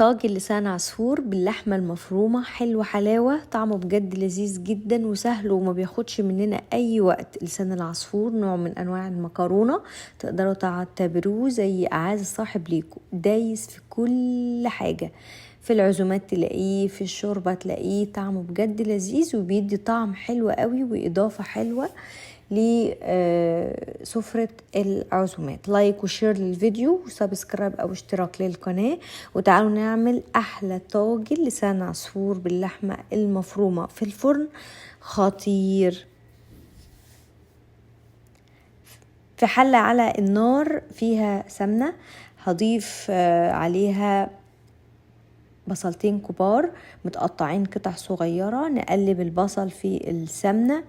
طاجن لسان عصفور باللحمة المفرومة، حلو حلاوة، طعمه بجد لذيذ جدا وسهل وما بياخدش مننا اي وقت. لسان العصفور نوع من انواع المكرونة، تقدروا تعتبروه زي اعز صاحب ليكو، دايس في كل حاجة، في العزومات تلاقيه، في الشوربة تلاقيه، طعمه بجد لذيذ وبيدي طعم حلو قوي واضافة حلوة لسفرة العزومات. لايك وشير للفيديو وسبسكرايب او اشتراك للقناة، وتعالوا نعمل احلى طاجن لسان عصفور باللحمة المفرومة في الفرن، خطير. في حلة على النار فيها سمنة، هضيف عليها بصلتين كبار متقطعين قطع صغيرة، نقلب البصل في السمنة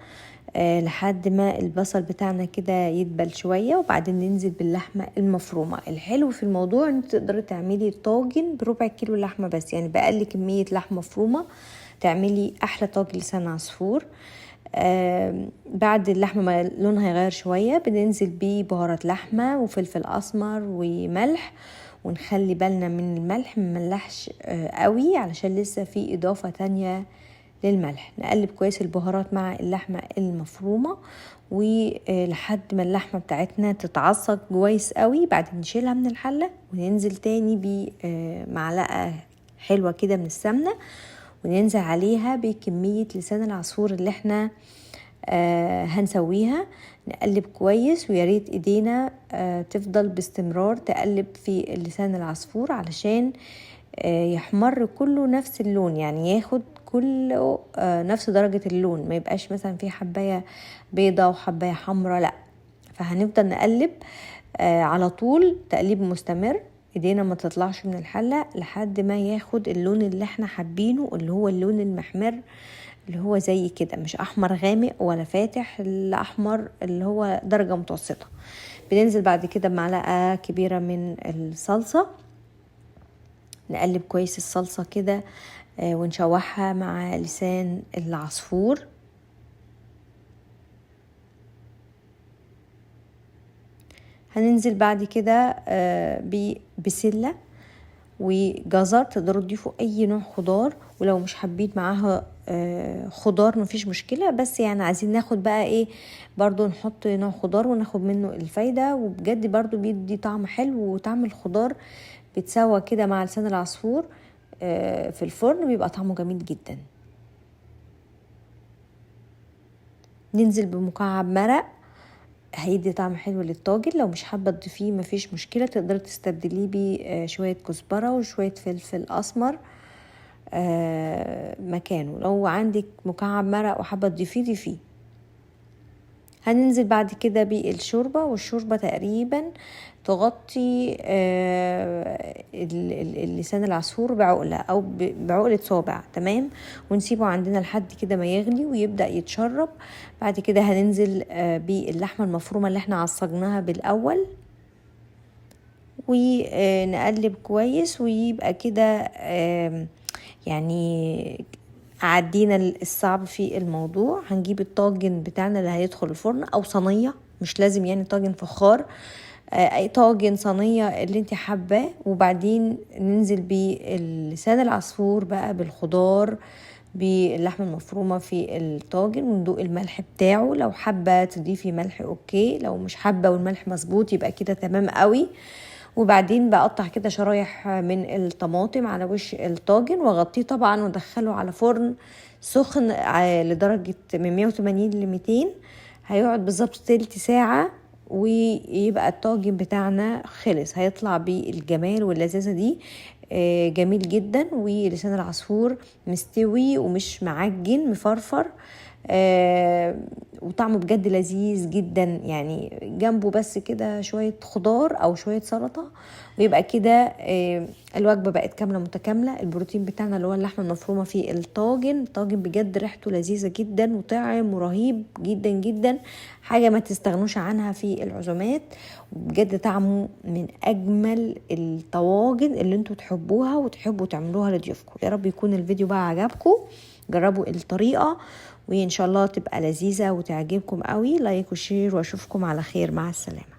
لحد ما البصل بتاعنا كده يدبل شوية، وبعدين ننزل باللحمة المفرومة. الحلو في الموضوع ان تقدري تعملي طاجن بربع كيلو لحمة بس، يعني بأقل كمية لحمة مفرومة تعملي احلى طاجن لسان عصفور. بعد اللحمة ما لونها يغير شوية بننزل ببهارات لحمة وفلفل اسمر وملح، ونخلي بالنا من الملح مملحش قوي علشان لسه في اضافة تانية للملح. نقلب كويس البهارات مع اللحمة المفرومة ولحد ما اللحمة بتاعتنا تتعصق كويس قوي، بعدين نشيلها من الحلة وننزل تاني بمعلقة حلوة كده من السمنة، وننزل عليها بكمية لسان العصفور اللي احنا هنسويها. نقلب كويس، وياريت ايدينا تفضل باستمرار تقلب في لسان العصفور علشان يحمر كله نفس اللون، يعني ياخد كله نفس درجة اللون، ما يبقاش مثلا في حباية بيضة وحباية حمراء، لا. فهنفضل نقلب على طول، تقليب مستمر، ايدينا ما تطلعش من الحلة لحد ما ياخد اللون اللي احنا حابينه، اللي هو اللون المحمر، اللي هو زي كده، مش احمر غامق ولا فاتح، الاحمر اللي هو درجة متوسطة. بننزل بعد كده بمعلقة كبيرة من الصلصة، نقلب كويس الصلصة كده ونشوحها مع لسان العصفور. هننزل بعد كده ببسلة وجزر، تقدروا تضيفوا اي نوع خضار، ولو مش حابين معاها خضار مفيش مشكلة، بس يعني عايزين ناخد بقى ايه برضو نحط نوع خضار وناخد منه الفايدة، وبجد برضو بيدي طعم حلو، وطعم الخضار بيتسوى كده مع لسان العصفور في الفرن بيبقى طعمه جميل جدا. ننزل بمكعب مرق، هيدي طعم حلو للطاجن. لو مش حابه تضيفيه مفيش مشكله، تقدري تستبدليه بشويه كزبره وشويه فلفل اسمر مكانه. لو عندك مكعب مرق وحابه تضيفيه ضيفيه. هننزل بعد كده بالشوربه، والشوربه تقريبا تغطي لسان العصفور بعقله او بعقله صابع، تمام، ونسيبه عندنا لحد كده ما يغلي ويبدا يتشرب. بعد كده هننزل باللحمه المفرومه اللي احنا عصجناها بالاول، ونقلب كويس، ويبقى كده يعني عدينا الصعب في الموضوع. هنجيب الطاجن بتاعنا اللي هيدخل الفرن، او صينيه، مش لازم يعني طاجن فخار، اي طاجن، صينيه اللي انت حاباه، وبعدين ننزل بلسان العصفور بقى بالخضار باللحمه المفرومه في الطاجن، وندوق الملح بتاعه. لو حابه تضيفي ملح اوكي، لو مش حابه والملح مظبوط يبقى كده تمام قوي. وبعدين بقطع كده شرايح من الطماطم على وش الطاجن، واغطيه طبعا وادخله على فرن سخن لدرجه من 180 ل 200، هيقعد بالظبط تلت ساعه ويبقى الطاجن بتاعنا خلص. هيطلع بالجمال واللذاذه دي، جميل جدا، ولسان العصفور مستوي ومش معجن، مفرفر، وطعمه بجد لذيذ جدا. يعني جنبه بس كده شوية خضار او شوية سلطة، ويبقى كده الوجبة بقت كاملة متكاملة. البروتين بتاعنا اللي هو اللحمة المفرومة في الطاجن بجد ريحته لذيذة جدا وطعم رهيب جدا جدا، حاجة ما تستغنوش عنها في العزومات. بجد طعمه من اجمل الطواجن اللي انتوا تحبوها وتحبوا تعملوها لضيوفكم. يا رب يكون الفيديو بقى عجبكم، جربوا الطريقة وإن شاء الله تبقى لذيذة وتعجبكم قوي. لايك وشير، واشوفكم على خير، مع السلامة.